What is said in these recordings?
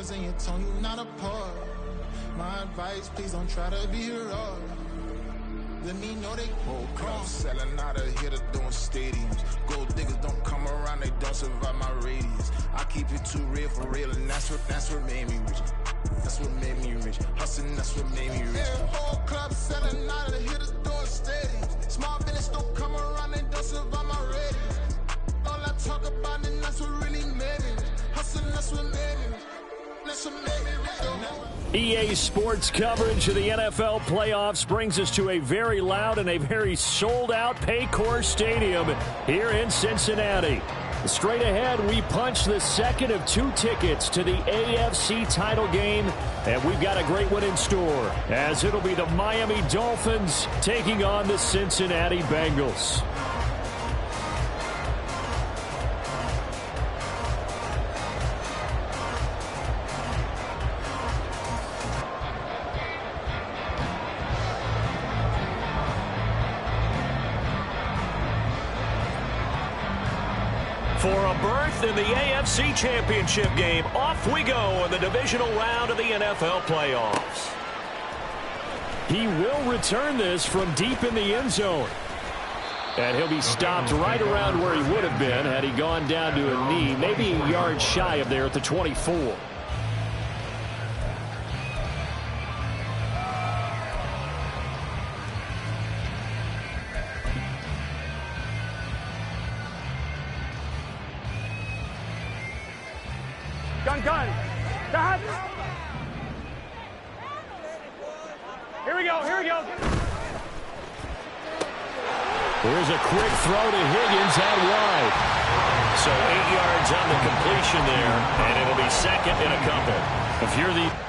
words in your tone, you not a part. My advice, please don't try to be heroic. Let me know they whole club selling out of here to doing stadiums. Gold diggers don't come around, they don't survive my radius. I keep it too real for real, and that's what made me rich. That's what made me rich. Hustling, that's what made me rich. Yeah, whole club selling out of here to doing stadiums. Small business don't come around, they don't survive my radius. All I talk about, and that's what really made me rich. Hustling, that's what made me rich. That's what made me rich. EA Sports coverage of the NFL playoffs brings us to a very loud and a very sold-out Paycor Stadium here in Cincinnati. Straight ahead, we punch the second of 2 tickets to the AFC title game, and we've got a great one in store, as it'll be the Miami Dolphins taking on the Cincinnati Bengals. For a berth in the AFC Championship game, off we go in the divisional round of the NFL playoffs. He will return this from deep in the end zone. And he'll be stopped right around where he would have been had he gone down to a knee, maybe a yard shy of there at the 24. Gun. Here we go. Here's a quick throw to Higgins out wide. So 8 yards on the completion there, and it'll be second and a couple. If you're the...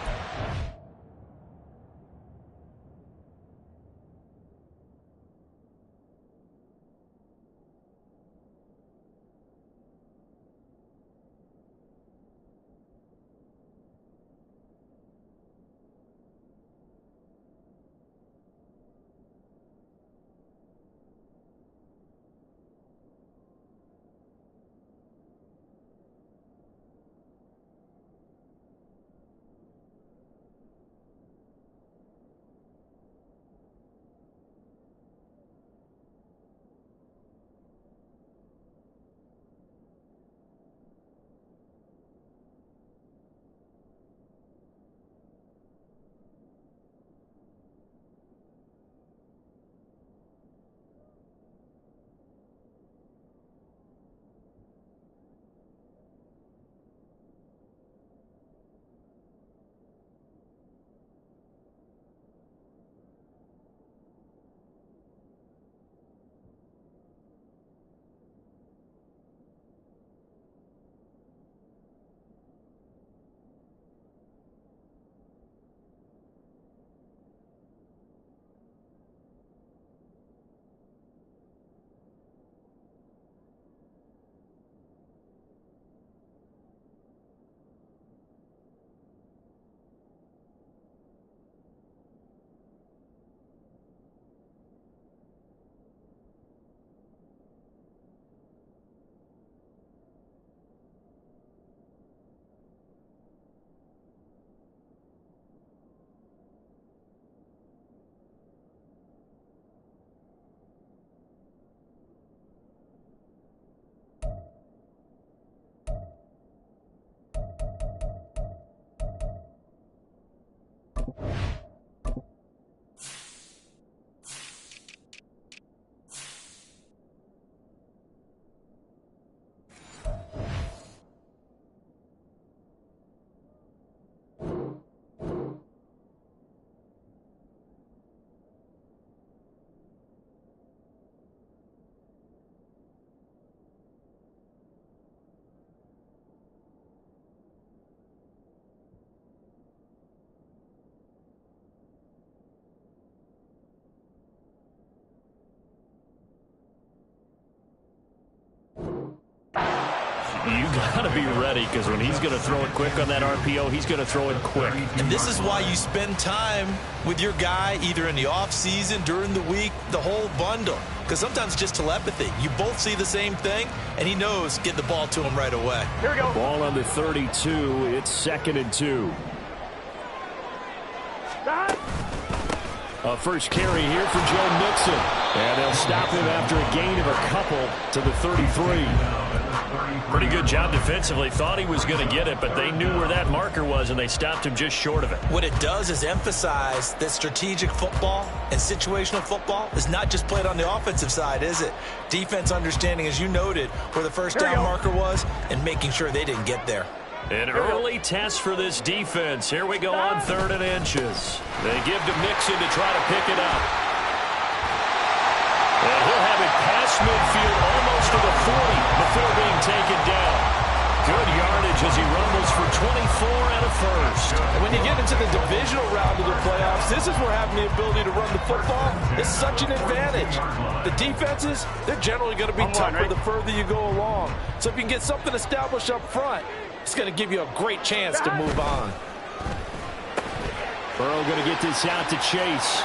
You got to be ready, because when he's going to throw it quick on that RPO, he's going to throw it quick. And this is why you spend time with your guy either in the offseason, during the week, the whole bundle. Because sometimes just telepathy. You both see the same thing, and he knows get the ball to him right away. Here we go. Ball on the 32. It's 2nd and 2. A first carry here for Joe Mixon. And they'll stop him after a gain of a couple to the 33. Pretty good job defensively. Thought he was going to get it, but they knew where that marker was, and they stopped him just short of it. What it does is emphasize that strategic football and situational football is not just played on the offensive side, is it? Defense understanding, as you noted, where the first down marker was and making sure they didn't get there. An early test for this defense. Here we go on 3rd and inches. They give to Mixon to try to pick it up. And he'll have it past midfield almost to the 40 before being taken down. Good yardage as he rumbles for 24 and a first. And when you get into the divisional round of the playoffs, this is where having the ability to run the football is such an advantage. The defenses, they're generally going to be tougher the further you go along. So if you can get something established up front, it's going to give you a great chance to move on. Burrow going to get this out to Chase.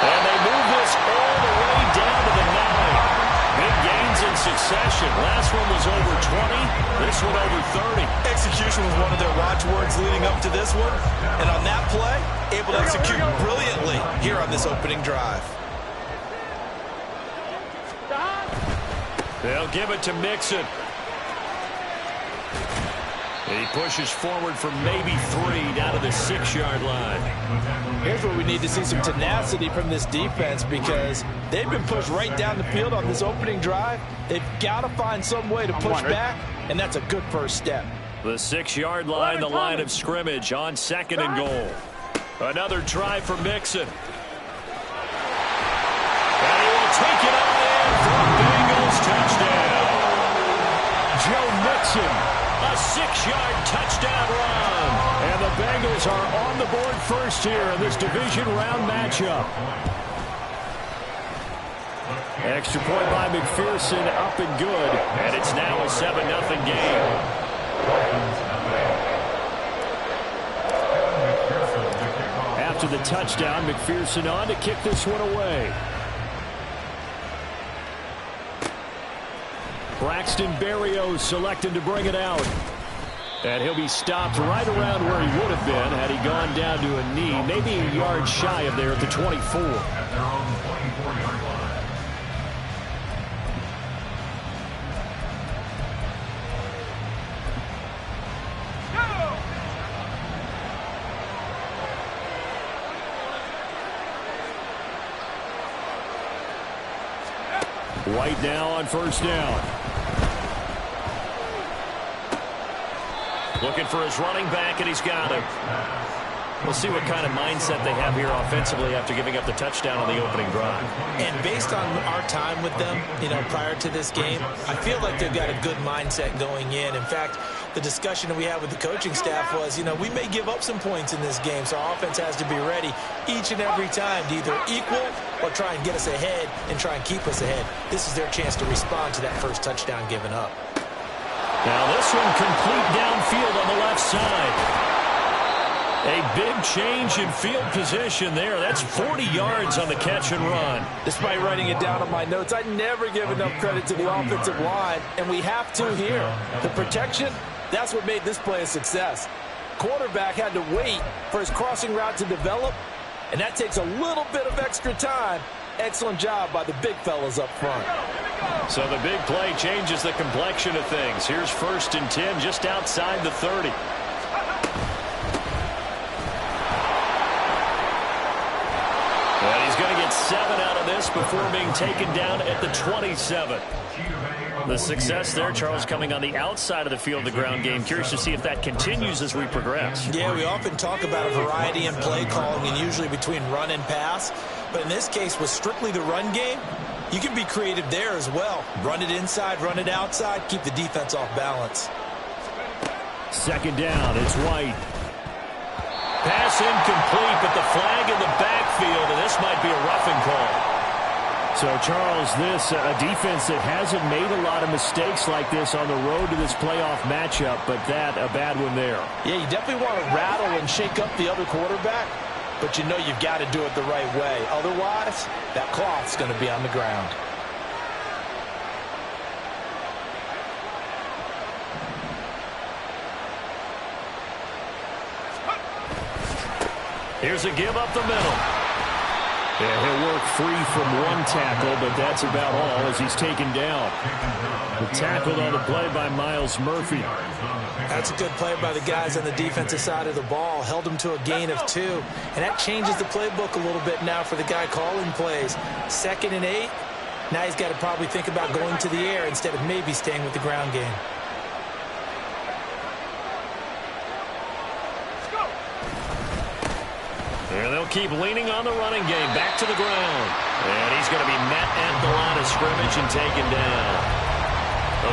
And they move this all the way down to the 9. Big gains in succession. Last one was over 20. This one over 30. Execution was one of their watchwords leading up to this one. And on that play, able to execute brilliantly here on this opening drive. They'll give it to Mixon. He pushes forward for maybe 3 down to the 6-yard line. Here's where we need to see some tenacity from this defense, because they've been pushed right down the field on this opening drive. They've got to find some way to push back, and that's a good first step. The 6-yard line, the line of scrimmage on 2nd and goal. Another try for Mixon. And he will take it on in for a Bengals touchdown. Joe Mixon, a 6-yard touchdown run. And the Bengals are on the board first here in this division round matchup. Extra point by McPherson, up and good. And it's now a 7-0 game. After the touchdown, McPherson on to kick this one away. Braxton Berrios selected to bring it out. And he'll be stopped right around where he would have been had he gone down to a knee, maybe a yard shy of there at the 24. White now on first down. Looking for his running back, and he's got him. We'll see what kind of mindset they have here offensively after giving up the touchdown on the opening drive. And based on our time with them, prior to this game, I feel like they've got a good mindset going in. In fact, the discussion that we had with the coaching staff was, we may give up some points in this game, so our offense has to be ready each and every time to either equal or try and get us ahead and try and keep us ahead. This is their chance to respond to that first touchdown given up. Now this one complete downfield on the left side. A big change in field position there. That's 40 yards on the catch and run. Despite writing it down on my notes, I never give enough credit to the offensive line, and we have to here. The protection, that's what made this play a success. Quarterback had to wait for his crossing route to develop, and that takes a little bit of extra time. Excellent job by the big fellas up front. So the big play changes the complexion of things. Here's 1st and 10 just outside the 30. And he's going to get 7 out of this before being taken down at the 27. The success there, Charles, coming on the outside of the field, the ground game. Curious to see if that continues as we progress. Yeah, we often talk about a variety in play calling and usually between run and pass. But in this case, with strictly the run game, you can be creative there as well. Run it inside, run it outside, keep the defense off balance. 2nd down, it's White. Pass incomplete, but the flag in the backfield, and this might be a roughing call. So, Charles, this a defense that hasn't made a lot of mistakes like this on the road to this playoff matchup, but that a bad one there. Yeah, you definitely want to rattle and shake up the other quarterback, but you know you've got to do it the right way. Otherwise, that cloth's going to be on the ground. Here's a give up the middle. Yeah, he'll work free from one tackle, but that's about all as he's taken down. Tackled on the play by Myles Murphy. That's a good play by the guys on the defensive side of the ball. Held him to a gain of 2. And that changes the playbook a little bit now for the guy calling plays. 2nd and 8. Now he's got to probably think about going to the air instead of maybe staying with the ground game. And they'll keep leaning on the running game. Back to the ground. And he's going to be met at the line of scrimmage and taken down.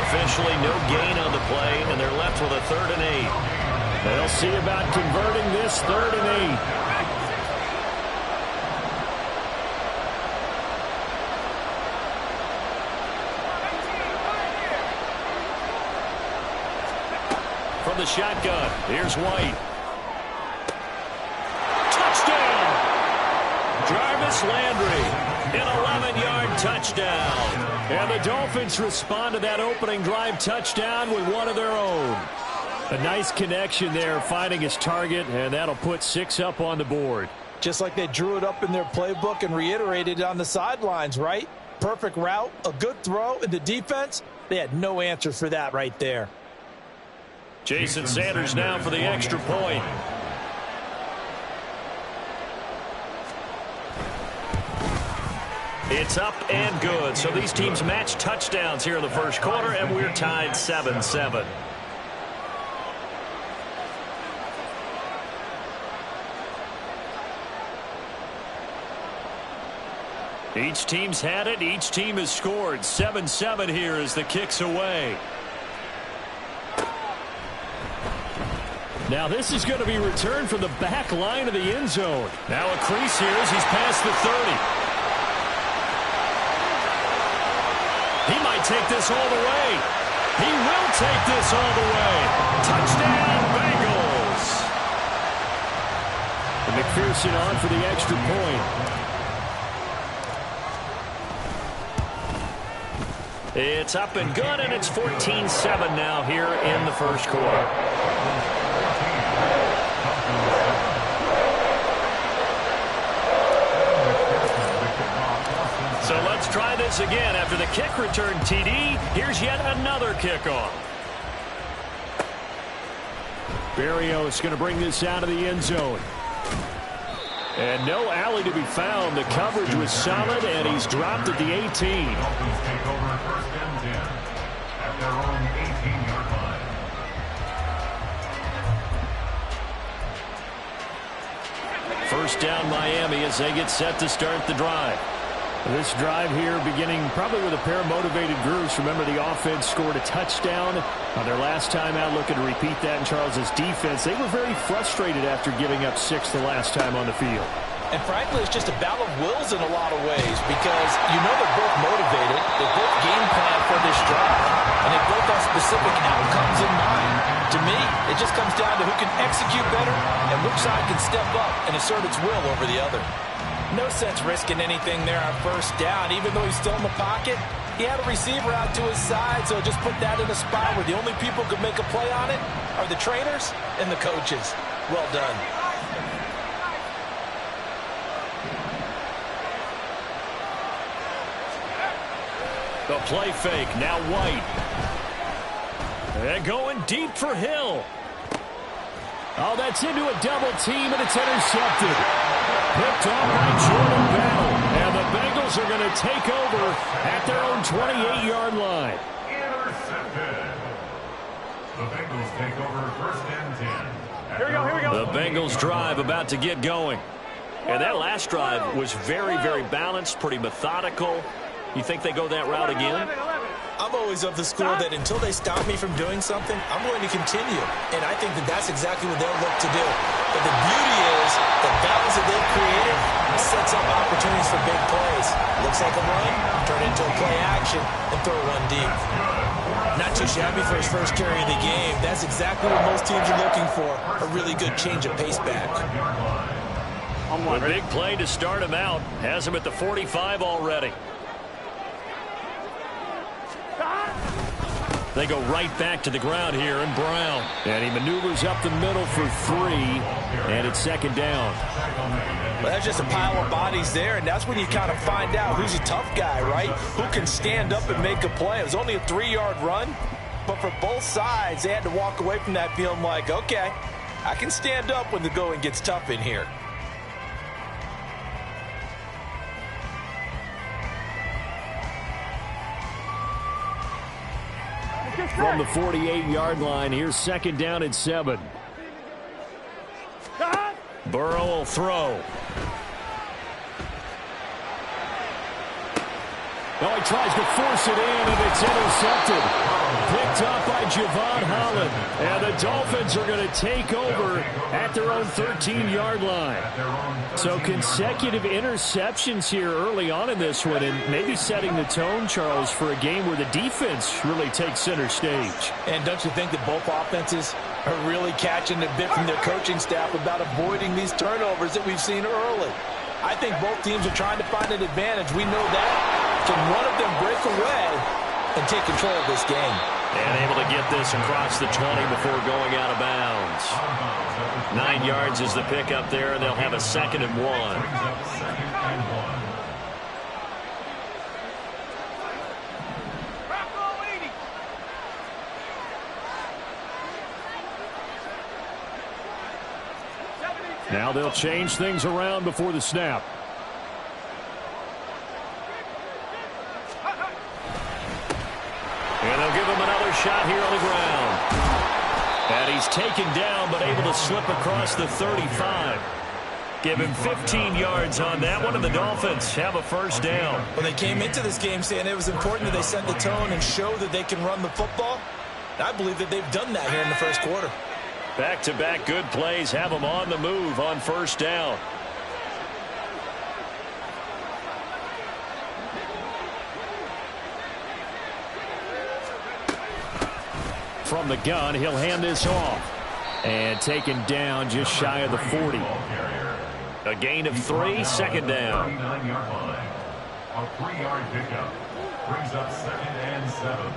Officially no gain on the play, and they're left with a 3rd and 8. They'll see about converting this 3rd and 8. From the shotgun, here's White. Jarvis Landry, an 11-yard touchdown. And the Dolphins respond to that opening drive touchdown with one of their own. A nice connection there, finding his target, and that'll put 6 up on the board. Just like they drew it up in their playbook and reiterated it on the sidelines, right? Perfect route, a good throw, and the defense, they had no answer for that right there. Jason Sanders now for the extra point. It's up and good. So these teams match touchdowns here in the first quarter, and we're tied 7-7. Each team's had it. Each team has scored. 7-7 here as the kick's away. Now this is going to be returned from the back line of the end zone. Now a crease here as he's past the 30. He might take this all the way. He will take this all the way. Touchdown, Bengals. And McPherson on for the extra point. It's up and good, and it's 14-7 now here in the first quarter. So let's try this again. After the kick return TD, here's yet another kickoff. Berrios going to bring this out of the end zone. And no alley to be found. The coverage was solid, and he's dropped at the 18. Dolphins take over 1st and 10 at their own 18-yard line. First down Miami as they get set to start the drive. This drive here beginning probably with a pair of motivated groups. Remember, the offense scored a touchdown on their last time out, looking to repeat that in Charles's defense. They were very frustrated after giving up 6 the last time on the field. And frankly, it's just a battle of wills in a lot of ways because you know they're both motivated. They both game plan for this drive, and they both have specific outcomes in mind. To me, it just comes down to who can execute better and which side can step up and assert its will over the other. No sense risking anything there on 1st down. Even though he's still in the pocket, he had a receiver out to his side, so just put that in a spot where the only people who could make a play on it are the trainers and the coaches. Well done. The play fake, now White. And going deep for Hill. Oh, that's into a double team, and it's intercepted. Picked off by Jordan Battle. And the Bengals are going to take over at their own 28-yard line. Intercepted. The Bengals take over 1st and 10. Here we go. The Bengals drive about to get going. And that last drive was very, very balanced, pretty methodical. You think they go that route again? I'm always of the school that until they stop me from doing something, I'm going to continue. And I think that that's exactly what they'll look to do. But the beauty is the balance that they've created sets up opportunities for big plays. Looks like a run, turn it into a play action, and throw one deep. Not too shabby for his first carry of the game. That's exactly what most teams are looking for, a really good change of pace back. A big play to start him out. Has him at the 45 already. They go right back to the ground here, and Brown. And he maneuvers up the middle for 3, and it's second down. Well, that's just a pile of bodies there, and that's when you kind of find out who's a tough guy, right? Who can stand up and make a play. It was only a 3-yard run, but for both sides, they had to walk away from that feeling like, okay, I can stand up when the going gets tough in here. From the 48-yard line, here's second down and 7. Burrow will throw. Oh, he tries to force it in, and it's intercepted. Picked up by Javon Holland. And the Dolphins are going to take over at their own 13-yard line. So consecutive interceptions here early on in this one, and maybe setting the tone, Charles, for a game where the defense really takes center stage. And don't you think that both offenses are really catching a bit from their coaching staff about avoiding these turnovers that we've seen early? I think both teams are trying to find an advantage. We know that. Can one of them break away and take control of this game? And able to get this across the 20 before going out of bounds. 9 yards is the pickup there, and they'll have a 2nd and 1. Now they'll change things around before the snap. And they'll give him another shot here on the ground. And he's taken down, but able to slip across the 35. Give him 15 yards on that one, and the Dolphins have a first down. Well, they came into this game saying it was important that they set the tone and show that they can run the football. And I believe that they've done that here in the first quarter. Back-to-back good plays have them on the move on first down. From the gun, he'll hand this off. And taken down just shy of the 40. A gain of 3, second down. A 3-yard pickup brings up 2nd and 7.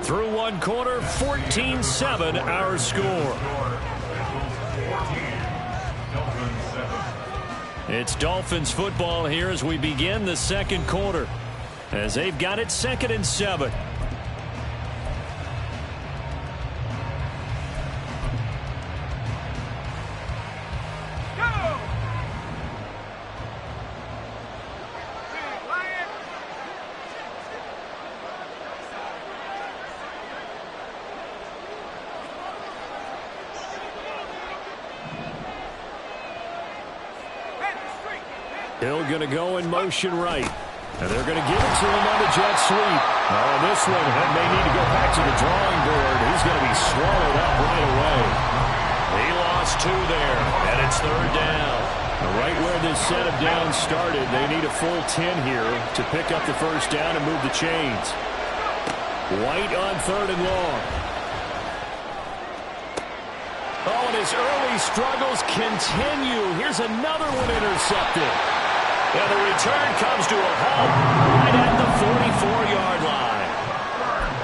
Through one quarter, 14-7 our score. It's Dolphins football here as we begin the second quarter, as they've got it 2nd and 7. Hill going to go in motion right. And they're going to give it to him on the jet sweep. Oh, this one may need to go back to the drawing board. He's going to be swallowed up right away. He lost 2 there, and it's 3rd down. Right where this set of downs started, they need a full 10 here to pick up the first down and move the chains. White on 3rd and long. Oh, and his early struggles continue. Here's another one intercepted. And the return comes to a halt right at the 44-yard line.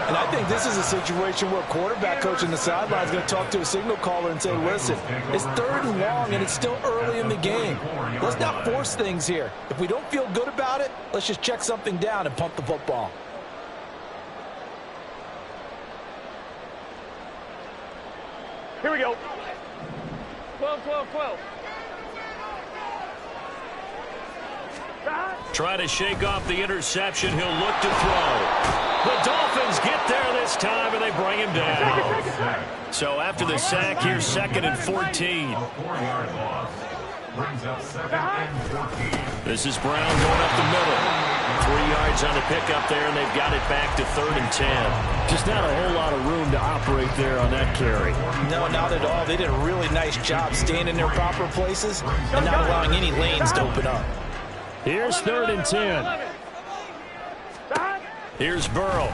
And I think this is a situation where a quarterback coach on the sideline is going to talk to a signal caller and say, listen, it's 3rd and long and it's still early in the game. Let's not force things here. If we don't feel good about it, let's just check something down and punt the football. Here we go. 12, 12, 12. Try to shake off the interception. He'll look to throw. The Dolphins get there this time, and they bring him down. So after the sack, here's 2nd and 14. Brings up 2nd and 14. This is Brown going up the middle. 3 yards on the pickup there, and they've got it back to 3rd and 10. Just not a whole lot of room to operate there on that carry. No, not at all. They did a really nice job staying in their proper places and not allowing any lanes to open up. Here's 3rd and 10. Here's Burrow.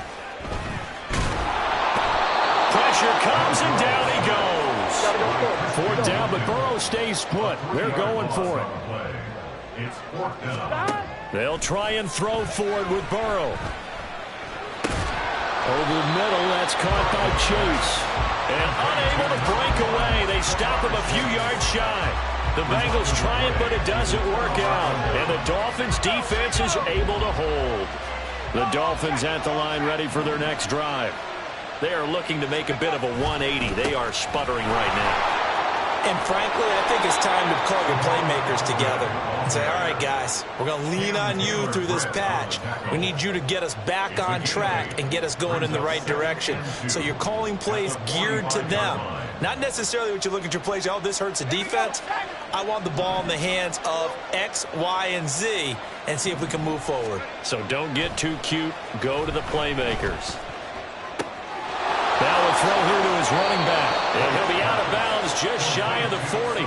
Pressure comes, and down he goes. 4th down, but Burrow stays put. They're going for it. It's 4th down. They'll try and throw forward with Burrow. Over the middle, that's caught by Chase. And unable to break away. They stop him a few yards shy. The Bengals try it, but it doesn't work out. And the Dolphins' defense is able to hold. The Dolphins at the line ready for their next drive. They are looking to make a bit of a 180. They are sputtering right now. And frankly, I think it's time to call your playmakers together and say, all right, guys, we're going to lean on you through this patch. We need you to get us back on track and get us going in the right direction. So you're calling plays geared to them. Not necessarily what you look at your plays, oh, this hurts the defense. I want the ball in the hands of X, Y, and Z and see if we can move forward. So don't get too cute. Go to the playmakers. Now a throw here to his running back. And he'll be out of bounds just shy of the 40.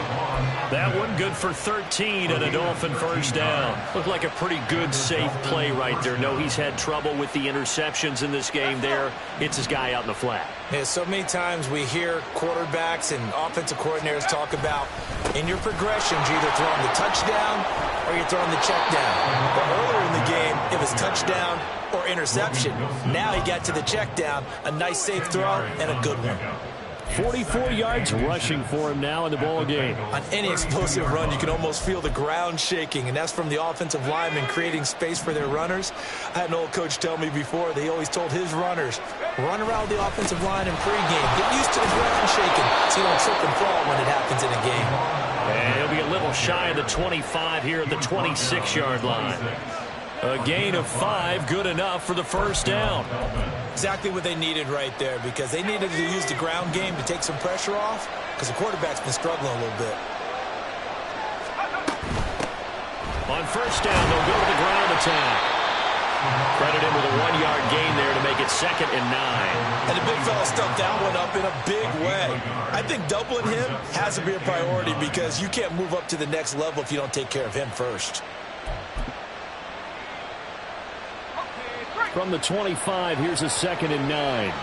That one good for 13 and a Dolphin first down. Looked like a pretty good, safe play right there. No, he's had trouble with the interceptions in this game there. It's his guy out in the flat. Yeah, so many times we hear quarterbacks and offensive coordinators talk about in your progressions, you're either throwing the touchdown or you're throwing the check down. But earlier in the game, it was touchdown or interception. Now he got to the check down, a nice safe throw and a good one. 44 yards rushing for him now in the ball game. On any explosive run, you can almost feel the ground shaking, and that's from the offensive linemen creating space for their runners. I had an old coach tell me before, they always told his runners, run around the offensive line in pregame. Get used to the ground shaking so you don't slip and fall when it happens in a game. And he'll be a little shy of the 25 here at the 26-yard line. A gain of 5, good enough for the first down. Exactly what they needed right there, because they needed to use the ground game to take some pressure off, because the quarterback's been struggling a little bit. On first down, they'll go to the ground attack. Credit him with a 1-yard gain there to make it 2nd and 9. And the big fella stuffed that one up in a big way. I think doubling him has to be a priority, because you can't move up to the next level if you don't take care of him first. From the 25, here's a 2nd and 9.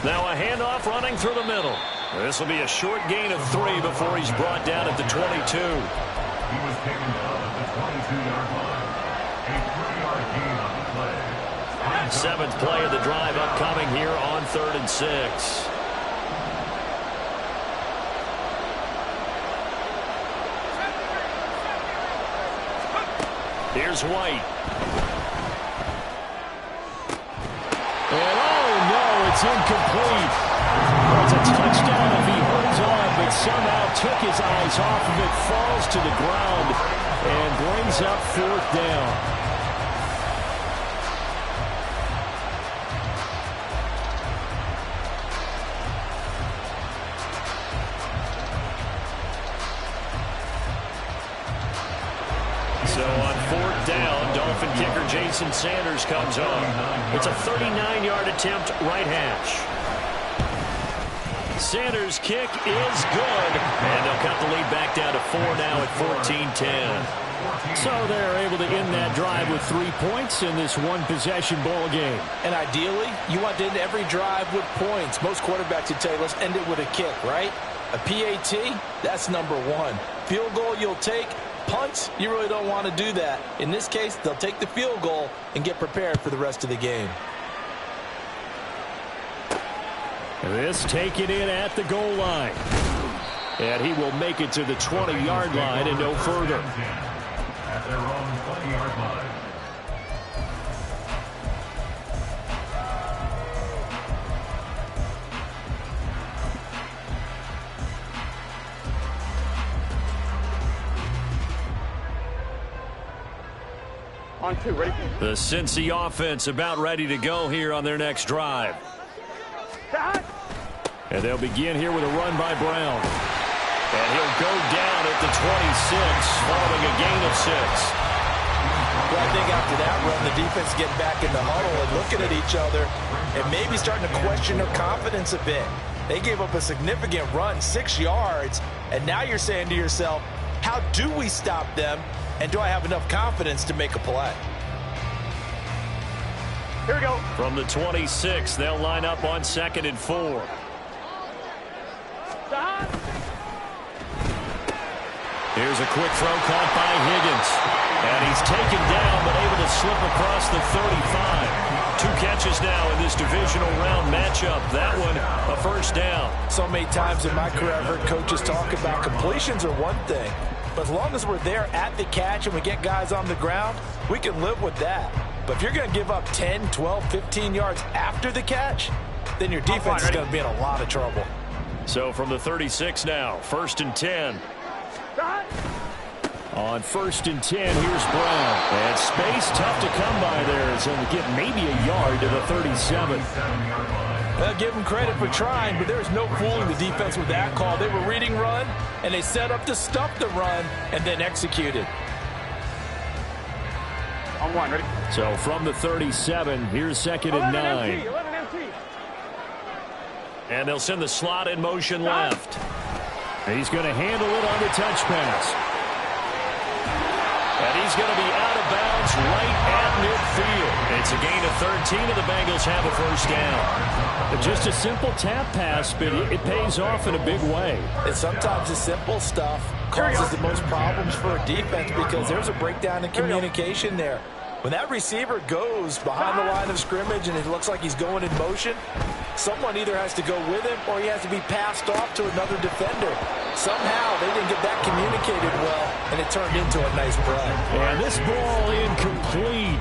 Now a handoff running through the middle. This will be a short gain of 3 before he's brought down at the 22. He was taken down at the 22-yard line. A 3-yard gain on the play. 7th play of the drive upcoming here on 3rd and 6. Here's White. And oh no, it's incomplete. Well, it's a touchdown if he holds on, but somehow took his eyes off of it, falls to the ground, and brings up 4th down. So on 4th down, Dolphin kicker Jason Sanders comes on. It's a 39-yard attempt right hash. Sanders' kick is good, and they'll cut the lead back down to 4 now at 14-10. So they're able to end that drive with 3 points in this one-possession ball game. And ideally, you want to end every drive with points. Most quarterbacks would tell you, let's end it with a kick, right? A PAT, that's number 1. Field goal you'll take. Punts, you really don't want to do that. In this case, they'll take the field goal and get prepared for the rest of the game. This taken in at the goal line. And he will make it to the 20-yard line and no further. At their own 20-yard line. On 2, ready? The Cincy offense about ready to go here on their next drive. And they'll begin here with a run by Brown. And he'll go down at the 26 following a gain of 6. Well, I think after that run, the defense getting back in the huddle and looking at each other and maybe starting to question their confidence a bit. They gave up a significant run, 6 yards, and now you're saying to yourself, how do we stop them, and do I have enough confidence to make a play? Here we go. From the 26, they'll line up on 2nd and 4. Here's a quick throw caught by Higgins. And he's taken down, but able to slip across the 35. 2 catches now in this divisional round matchup. That one, a first down. So many times in my career, I've heard coaches talk about completions are one thing. But as long as we're there at the catch and we get guys on the ground, we can live with that. But if you're going to give up 10, 12, 15 yards after the catch, then your defense is going to be in a lot of trouble. So from the 36 now, 1st and 10. On 1st and 10, here's Brown. And space tough to come by there. So we get maybe a yard to the 37. Well, give them credit for trying, but there's no fooling the defense with that call. They were reading run, and they set up to stop the run and then executed. On 1, ready? So from the 37, here's 2nd and 9. Empty, 11 empty. And they'll send the slot in motion left. He's going to handle it on the touch pass. And he's going to be out of bounds right at midfield. It's a gain of 13, and the Bengals have a first down. Just a simple tap pass, but it pays off in a big way. And sometimes the simple stuff causes the most problems for a defense because there's a breakdown in communication there. When that receiver goes behind the line of scrimmage and it looks like he's going in motion, someone either has to go with him or he has to be passed off to another defender. Somehow they didn't get that communicated well, and it turned into a nice play. And this ball incomplete.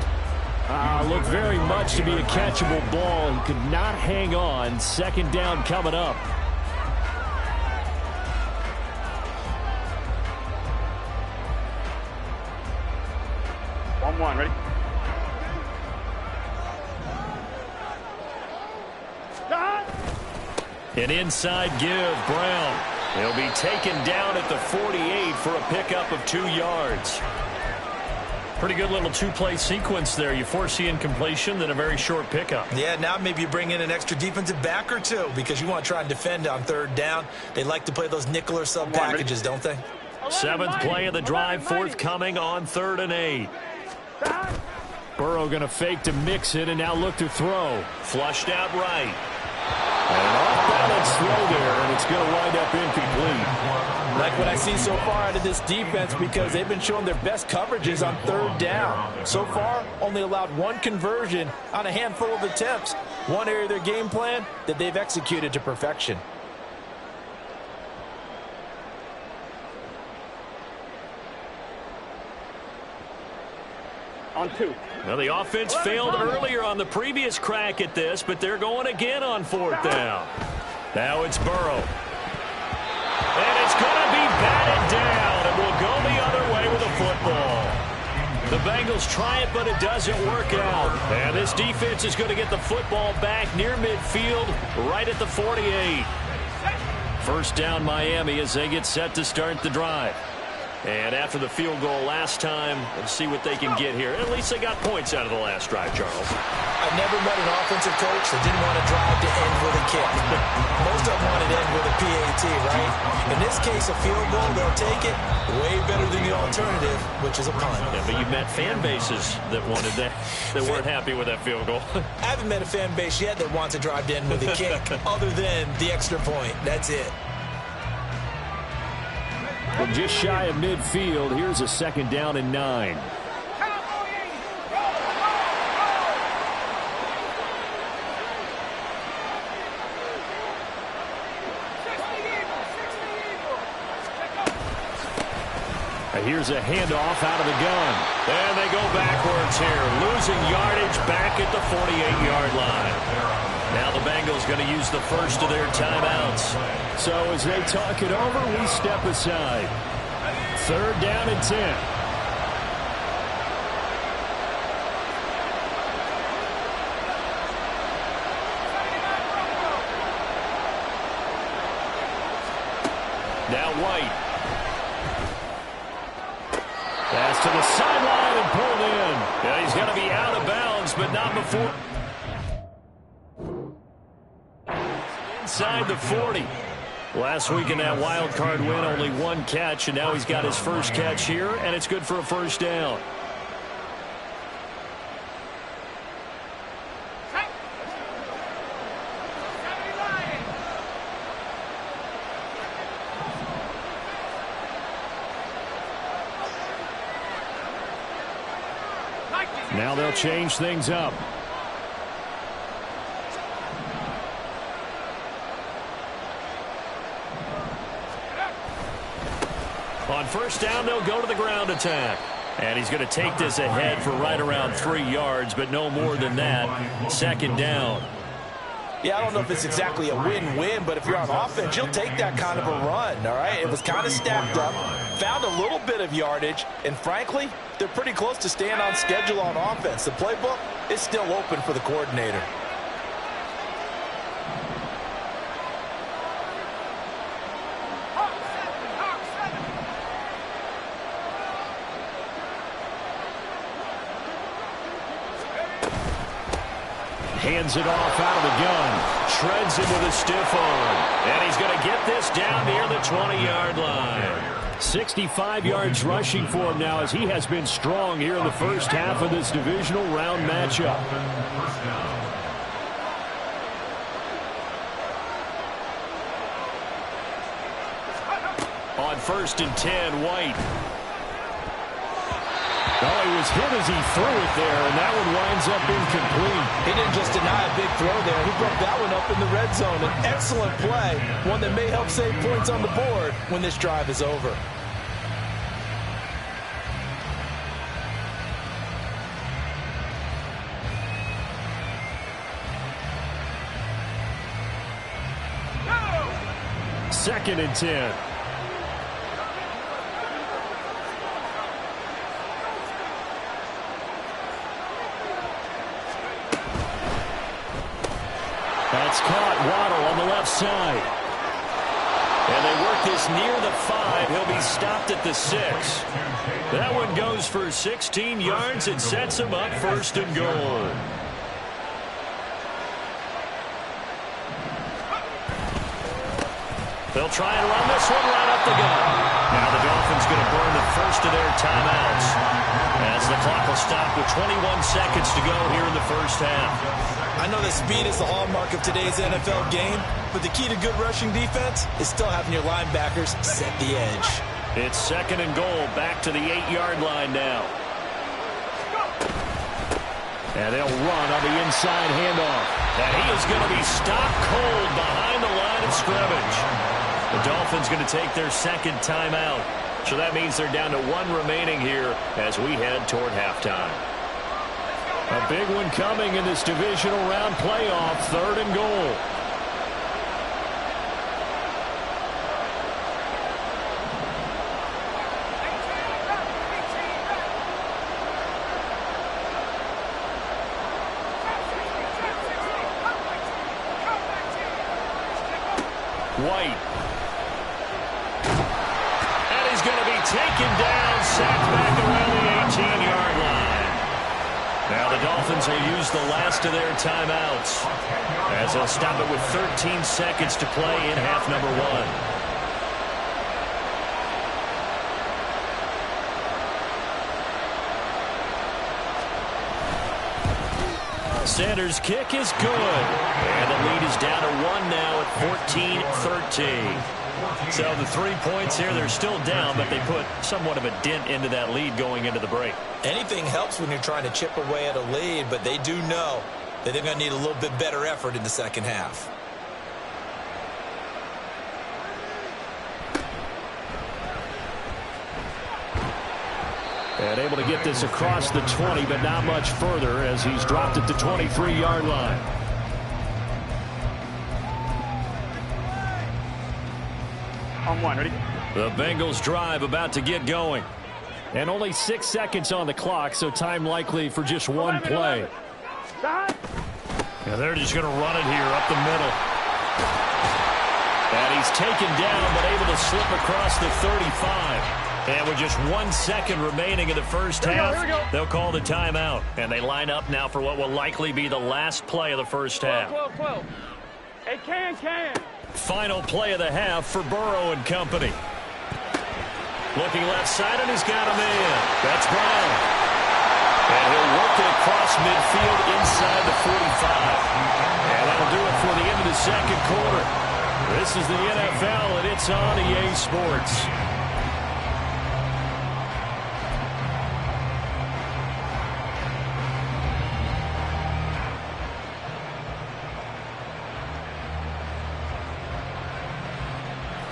Looked very much to be a catchable ball. He could not hang on. 2nd down coming up. On 1, ready? An inside give, Brown. He'll be taken down at the 48 for a pickup of 2 yards. Pretty good little 2-play sequence there. You force the incompletion, then a very short pickup. Yeah, now maybe you bring in an extra defensive back or 2 because you want to try and defend on 3rd down. They like to play those nickel or sub packages, don't they? 7th play of the drive, forthcoming on 3rd and 8. Burrow going to fake to mix it and now look to throw. Flushed out right. And an off-balance throw there, and it's going to wind up incomplete. Like what I see so far out of this defense because they've been showing their best coverages on 3rd down. So far, only allowed 1 conversion on a handful of attempts. One area of their game plan that they've executed to perfection. On 2. Well, the offense failed earlier on the previous crack at this, but they're going again on 4th down. Now it's Burrow. And it's going to be batted down, and we'll go the other way with the football. The Bengals try it, but it doesn't work out. And this defense is going to get the football back near midfield, right at the 48. First down, Miami, as they get set to start the drive. And after the field goal last time, let's see what they can get here. At least they got points out of the last drive, Charles. I've never met an offensive coach that didn't want to drive to end with a kick. Most of them wanted to end with a PAT, right? In this case, a field goal, they'll take it. Way better than the alternative, which is a punt. Yeah, but you've met fan bases that wanted that, that weren't happy with that field goal. I haven't met a fan base yet that wants to drive to end with a kick other than the extra point. That's it. From just shy of midfield, here's a 2nd down and 9. Here's a handoff out of the gun. And they go backwards here, losing yardage back at the 48-yard line. Now the Bengals going to use the first of their timeouts. So as they talk it over, we step aside. 3rd down and 10. Now White. Pass to the sideline and pulled in. Yeah, he's going to be out of bounds, but not before. Inside the 40. Last week in that wild card win, only one catch, and now he's got his first catch here, and it's good for a first down. Now they'll change things up. On first down, they'll go to the ground attack. And he's going to take this ahead for right around 3 yards, but no more than that. Second down. Yeah, I don't know if it's exactly a win-win, but if you're on offense, you'll take that kind of a run, all right? It was kind of stacked up, found a little bit of yardage, and frankly, they're pretty close to staying on schedule on offense. The playbook is still open for the coordinator. Hands it off out of the gun. Shreds him with a stiff arm. And he's going to get this down near the 20-yard line. 65 yards rushing for him now as he has been strong here in the first half of this divisional round matchup. On first and 10, White. Oh, he was hit as he threw it there, and that one winds up incomplete. He didn't just deny a big throw there. He broke that one up in the red zone. An excellent play, one that may help save points on the board when this drive is over. Second and 10. That's caught. Waddle on the left side. And they work this near the 5. He'll be stopped at the 6. That one goes for 16 yards and sets him up first and goal. They'll try and run this one right up the gut. Now the Dolphins going to burn the first of their timeouts as the clock will stop with 21 seconds to go here in the first half. I know that speed is the hallmark of today's NFL game, but the key to good rushing defense is still having your linebackers set the edge. It's second and goal, back to the 8-yard line now. And they'll run on the inside handoff. And he is going to be stopped cold behind the line of scrimmage. The Dolphins going to take their second timeout. So that means they're down to 1 remaining here as we head toward halftime. A big one coming in this divisional round playoff, third and goal. White. And he's going to be taken down, sacked back around the 18-yard line. Now the Dolphins will use the last of their timeouts as they'll stop it with 13 seconds to play in half number 1. Sanders' kick is good. And the lead is down to 1 now at 14-13. So the 3 points here, they're still down, but they put somewhat of a dent into that lead going into the break. Anything helps when you're trying to chip away at a lead, but they do know that they're going to need a little bit better effort in the second half. And able to get this across the 20, but not much further as he's dropped at the 23-yard line. On 1, ready? The Bengals drive about to get going. And only 6 seconds on the clock, so time likely for just one play. And they're just going to run it here up the middle. And he's taken down, but able to slip across the 35. And with just 1 second remaining in the first half, they'll call the timeout. And they line up now for what will likely be the last play of the first half. 12. Hey, can. Final play of the half for Burrow and company. Looking left side, and he's got him in. That's Brown. And he'll work it across midfield inside the 45. And that'll do it for the end of the second quarter. This is the NFL, and it's on EA Sports.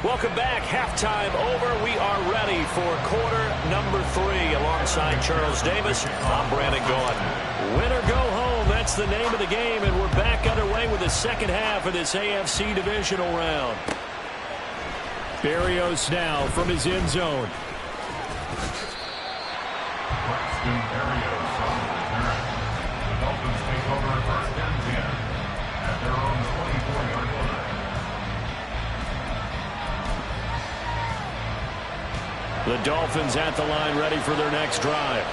Welcome back. Halftime over. We are ready for quarter number 3. Alongside Charles Davis, I'm Brandon Gaudin. Win or go home, that's the name of the game, and we're back underway with the second half of this AFC divisional round. Berrios now from his end zone. Braxton Berrios on the return. The Dolphins take over first and 10 at their own 24-yard line. The Dolphins at the line ready for their next drive.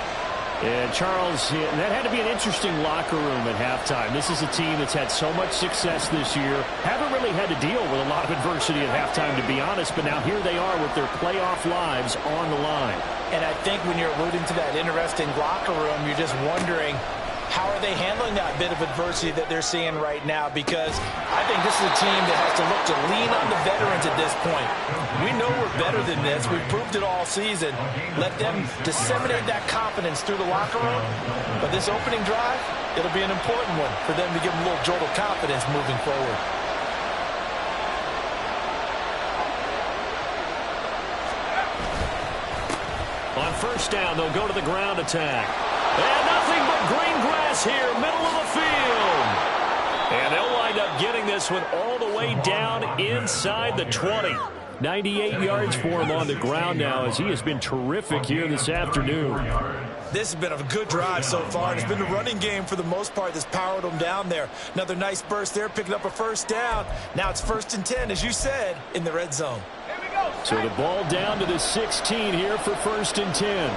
And Charles, that had to be an interesting locker room at halftime. This is a team that's had so much success this year. Haven't really had to deal with a lot of adversity at halftime, to be honest. But now here they are with their playoff lives on the line. And I think when you're alluding to that interesting locker room, you're just wondering, how are they handling that bit of adversity that they're seeing right now? Because I think this is a team that has to look to lean on the veterans at this point. We know we're better than this. We've proved it all season. Let them disseminate that confidence through the locker room. But this opening drive, it'll be an important one for them to give them a little jolt of confidence moving forward. On first down, they'll go to the ground attack. And nothing but green grass here, middle of the field. And they'll wind up getting this one all the way down inside the 20. 98 yards for him on the ground now, as he has been terrific here this afternoon. This has been a good drive so far. It's been the running game for the most part that's powered them down there. Another nice burst there, picking up a first down. Now it's 1st and 10, as you said, in the red zone. So the ball down to the 16 here for 1st and 10.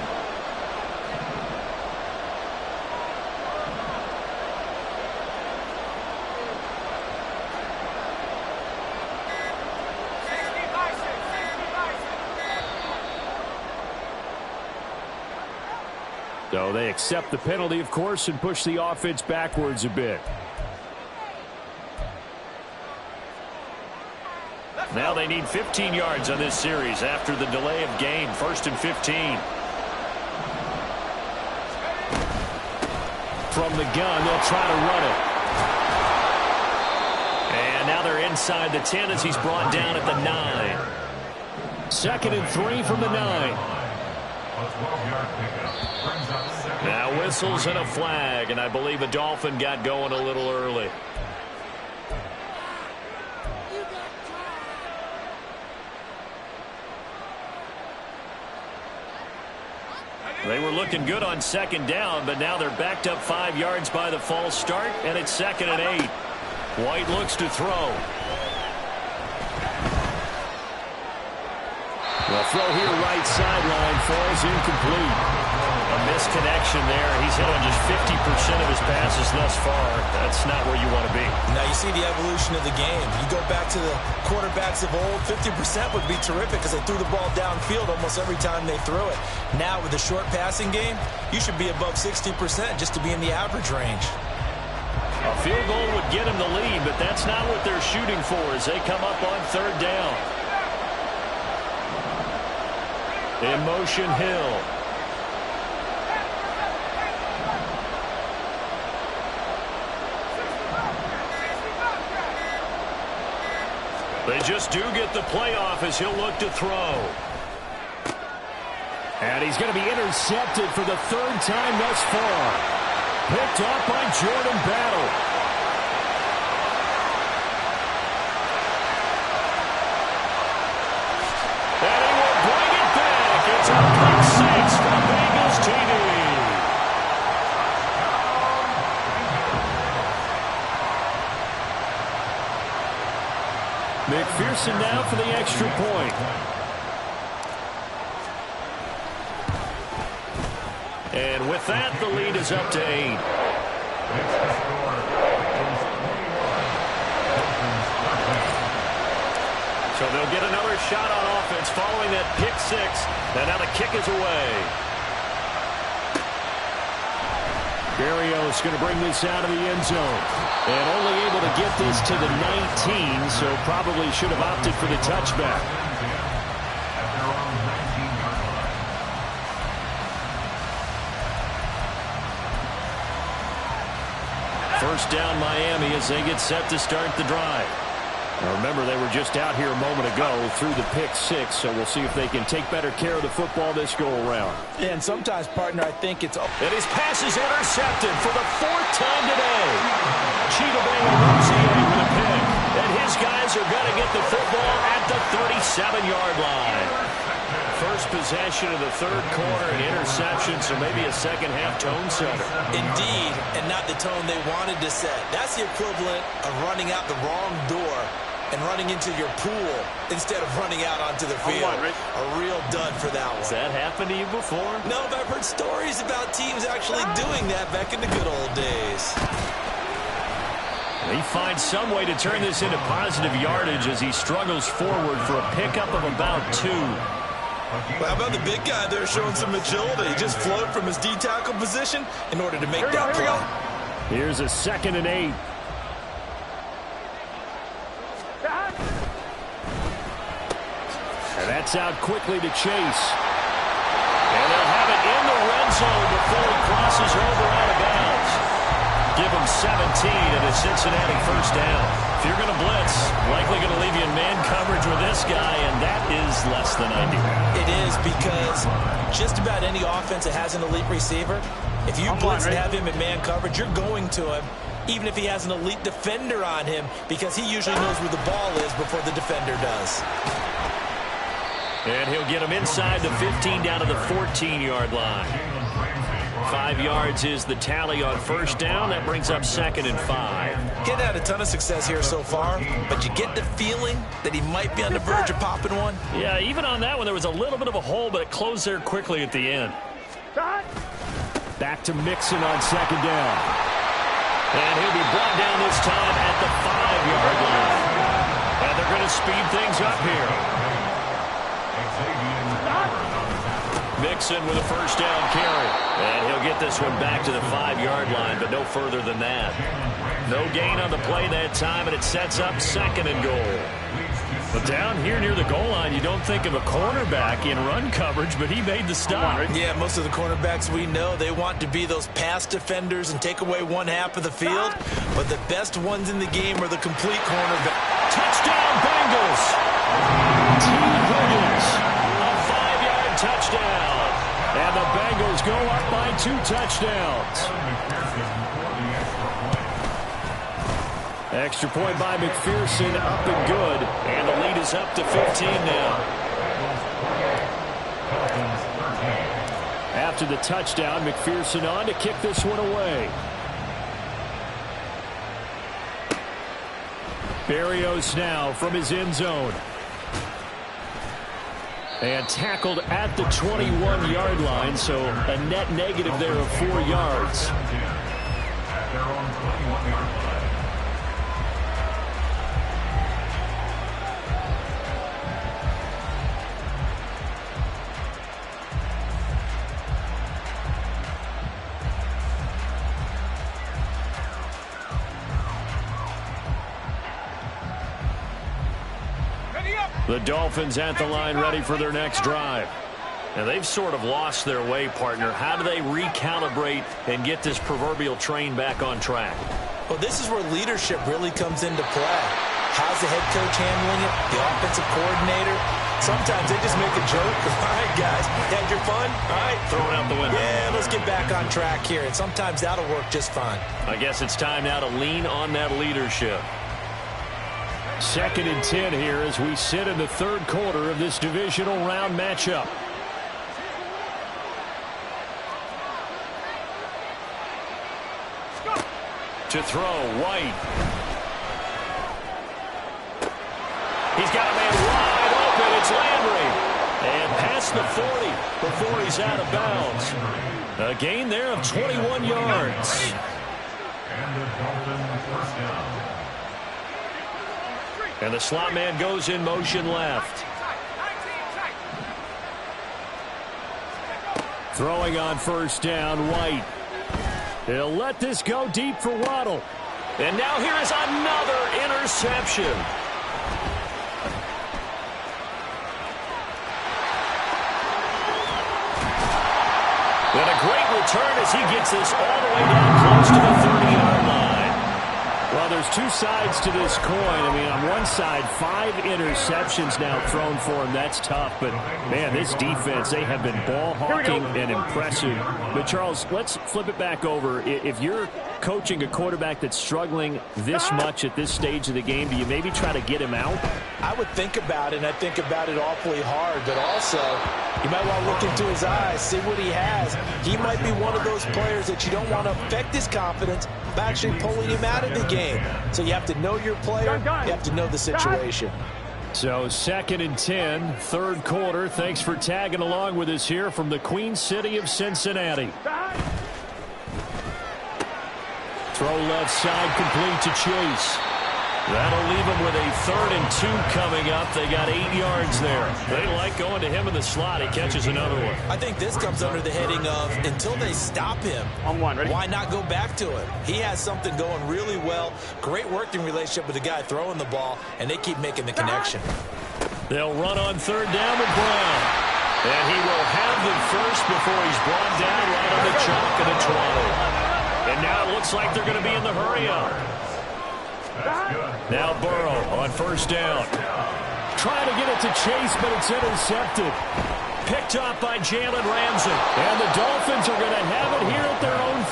So they accept the penalty, of course, and push the offense backwards a bit. Now they need 15 yards on this series after the delay of game. 1st and 15. From the gun, they'll try to run it. And now they're inside the 10 as he's brought down at the 9. 2nd and 3 from the 9. Now whistles and a flag, and I believe a Dolphin got going a little early. They were looking good on 2nd down, but now they're backed up 5 yards by the false start, and it's 2nd and 8. White looks to throw. The throw here right sideline falls incomplete. A misconnection there. He's hit on just 50% of his passes thus far. That's not where you want to be. Now you see the evolution of the game. You go back to the quarterbacks of old, 50% would be terrific because they threw the ball downfield almost every time they threw it. Now with the short passing game, you should be above 60% just to be in the average range. A field goal would get him the lead, but that's not what they're shooting for as they come up on 3rd down. In motion, Hill. They just do get the playoff as he'll look to throw. And he's going to be intercepted for the 3rd time thus far. Picked off by Jordan Battle. And he will bring it back. It's a pick 6 from Bengals TV. McPherson now for the extra point. And with that, the lead is up to 8. So they'll get another shot on offense following that pick 6. And now the kick is away. Berrios going to bring this out of the end zone. And only able to get this to the 19, so probably should have opted for the touchback. First down Miami as they get set to start the drive. Now remember, they were just out here a moment ago through the pick 6, so we'll see if they can take better care of the football this go-around. And sometimes, partner, I think it's... And his pass is intercepted for the 4th time today. Cheetah Banger moves the end with a pick. And his guys are going to get the football at the 37-yard line. First possession of the third quarter, an interception, so maybe a second-half tone setter. Indeed, and not the tone they wanted to set. That's the equivalent of running out the wrong door and running into your pool instead of running out onto the field. A real dud for that one. Has that happened to you before? No, but I've heard stories about teams actually doing that back in the good old days. He finds some way to turn this into positive yardage as he struggles forward for a pickup of about 2. Well, how about the big guy there showing some agility? He just floated from his D-tackle position in order to make that play. Here's a 2nd and 8. And that's out quickly to Chase. And they'll have it in the red zone before he crosses over out of bounds. Give him 17 and a Cincinnati first down. If you're going to blitz, likely going to leave you in man coverage with this guy, and that is less than ideal. It is, because just about any offense that has an elite receiver, if you blitz and have him in man coverage, you're going to him, even if he has an elite defender on him, because he usually knows where the ball is before the defender does. And he'll get him inside the 15 down to the 14-yard line. 5 yards is the tally on first down. That brings up 2nd and 5. Getting had a ton of success here so far, but you get the feeling that he might be on the verge of popping one. Yeah, even on that one, there was a little bit of a hole, but it closed there quickly at the end. Back to Mixon on 2nd down. And he'll be brought down this time at the 5-yard line. And they're going to speed things up here. Mixon with a first down carry. And he'll get this one back to the 5-yard line, but no further than that. No gain on the play that time, and it sets up 2nd and goal. But down here near the goal line, you don't think of a cornerback in run coverage, but he made the stop. Yeah, most of the cornerbacks we know, they want to be those pass defenders and take away one half of the field. But the best ones in the game are the complete cornerback. Touchdown, Bengals! T. Higgins, a 5-yard touchdown. And the Bengals go up by 2 touchdowns. Extra point by McPherson, up and good. And the lead is up to 15 now. After the touchdown, McPherson on to kick this one away. Berrios now from his end zone. And tackled at the 21-yard line, so a net negative there of 4 yards. The Dolphins at the line ready for their next drive. Now they've sort of lost their way, partner. How do they recalibrate and get this proverbial train back on track? Well, this is where leadership really comes into play. How's the head coach handling it? The offensive coordinator? Sometimes they just make a joke. All right, guys, had your fun? All right. Throw it out the window. Yeah, let's get back on track here. And sometimes that'll work just fine. I guess it's time now to lean on that leadership. 2nd and 10 here as we sit in the third quarter of this divisional round matchup. To throw, White. He's got a man wide open. It's Landry. And past the 40 before he's out of bounds. A gain there of 21 yards. And the Dolphins first down. And the slot man goes in motion left. Throwing on first down, White. He'll let this go deep for Waddle. And now here is another interception. And a great return as he gets this all the way down close to the 30-yard line. Well, there's two sides to this coin. I mean, on one side, 5 interceptions now thrown for him. That's tough. But, man, this defense, they have been ball hawking and impressive. But, Charles, let's flip it back over. If you're coaching a quarterback that's struggling this much at this stage of the game, do you maybe try to get him out? I would think about it, and I think about it awfully hard. But also, you might want to look into his eyes, see what he has. He might be one of those players that you don't want to affect his confidence by actually pulling him out of the game. So you have to know your player. You have to know the situation. So 2nd and 10, third quarter. Thanks for tagging along with us here from the Queen City of Cincinnati. Throw left side, complete to Chase. That'll leave them with a 3rd and 2 coming up. They got 8 yards there. They like going to him in the slot. He catches another one. I think this comes under the heading of until they stop him, On one, ready? why not go back to him? He has something going really well. Great working relationship with the guy throwing the ball, and they keep making the connection. They'll run on 3rd down with Brown. And he will have them first before he's brought down right on the chalk of the 20. And now it looks like they're going to be in the hurry-up. Now Burrow on first down. Trying to get it to Chase, but it's intercepted. Picked off by Jalen Ramsey. And the Dolphins are going to have it here at their own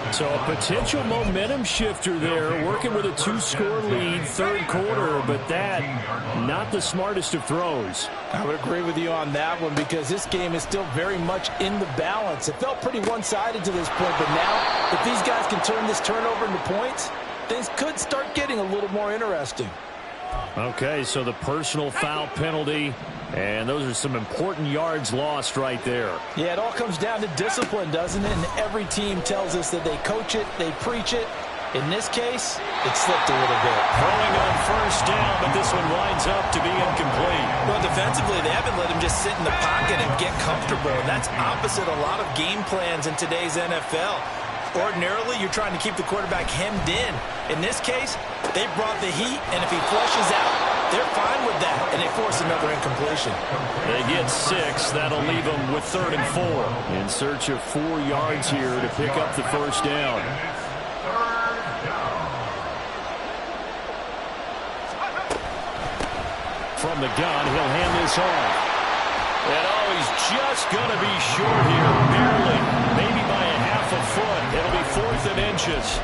15. So a potential momentum shifter there, working with a 2-score lead, third quarter, but that, not the smartest of throws. I would agree with you on that one because this game is still very much in the balance. It felt pretty one-sided to this point, but now, if these guys can turn this turnover into points, things could start getting a little more interesting. Okay, so the personal foul penalty, and those are some important yards lost right there. Yeah, it all comes down to discipline, doesn't it? And every team tells us that they coach it, they preach it. In this case, it slipped a little bit. Throwing on first down, but this one winds up to be incomplete. Well, defensively, they haven't let him just sit in the pocket and get comfortable, and that's opposite a lot of game plans in today's NFL. Ordinarily, you're trying to keep the quarterback hemmed in. In this case, they brought the heat, and if he flushes out, they're fine with that, and they force another incompletion. They get 6. That'll leave them with 3rd and 4. In search of 4 yards here to pick up the first down. From the gun, he'll hand this off. And he's just going to be short here, barely, maybe by a half a foot. It'll be 4th and inches.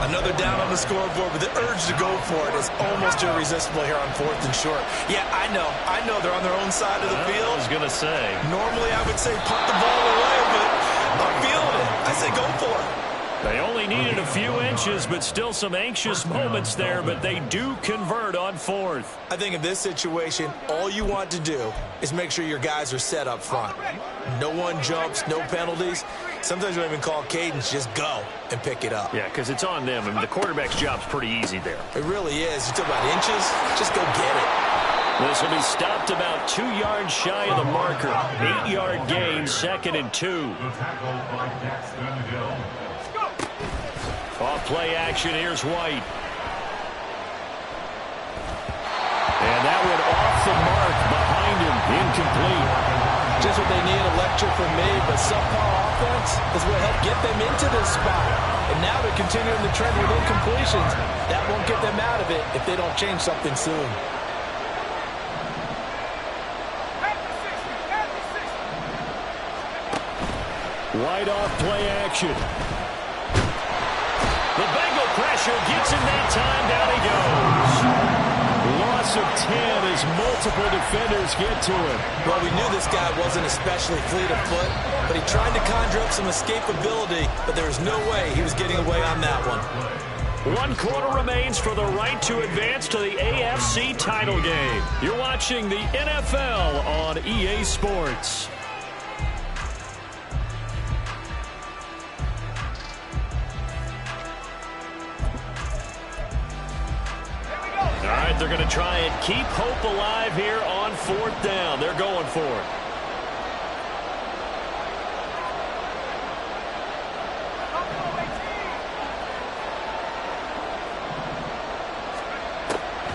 Another down on the scoreboard, but the urge to go for it is almost irresistible here on 4th and short. Yeah, I know they're on their own side of the field. I was going to say. Normally I would say punt the ball away, but I'm feeling it. I say go for it. They only needed a few inches, but still some anxious moments there, but they do convert on 4th. I think in this situation, all you want to do is make sure your guys are set up front. No one jumps, no penalties. Sometimes we don't even call cadence, just go and pick it up. Yeah, because it's on them. I mean, the quarterback's job's pretty easy there. It really is. You talk about inches, just go get it. This will be stopped about 2 yards shy of the marker. 8-yard gain, 2nd and 2. Off play action, here's White. And that one off the mark behind him, incomplete. Just what they need, a lecture from me, but subpar offense is what helped get them into this spot. And now they're continuing the trend with incompletions. That won't get them out of it if they don't change something soon. White off play action. The Bengal pressure gets him that time. Down he goes. Loss of 10 as multiple defenders get to him. Well, we knew this guy wasn't especially fleet of foot, but he tried to conjure up some escapability, but there was no way he was getting away on that one. 1 quarter remains for the right to advance to the AFC title game. You're watching the NFL on EA Sports. All right, they're going to try and keep hope alive here on 4th down. They're going for it.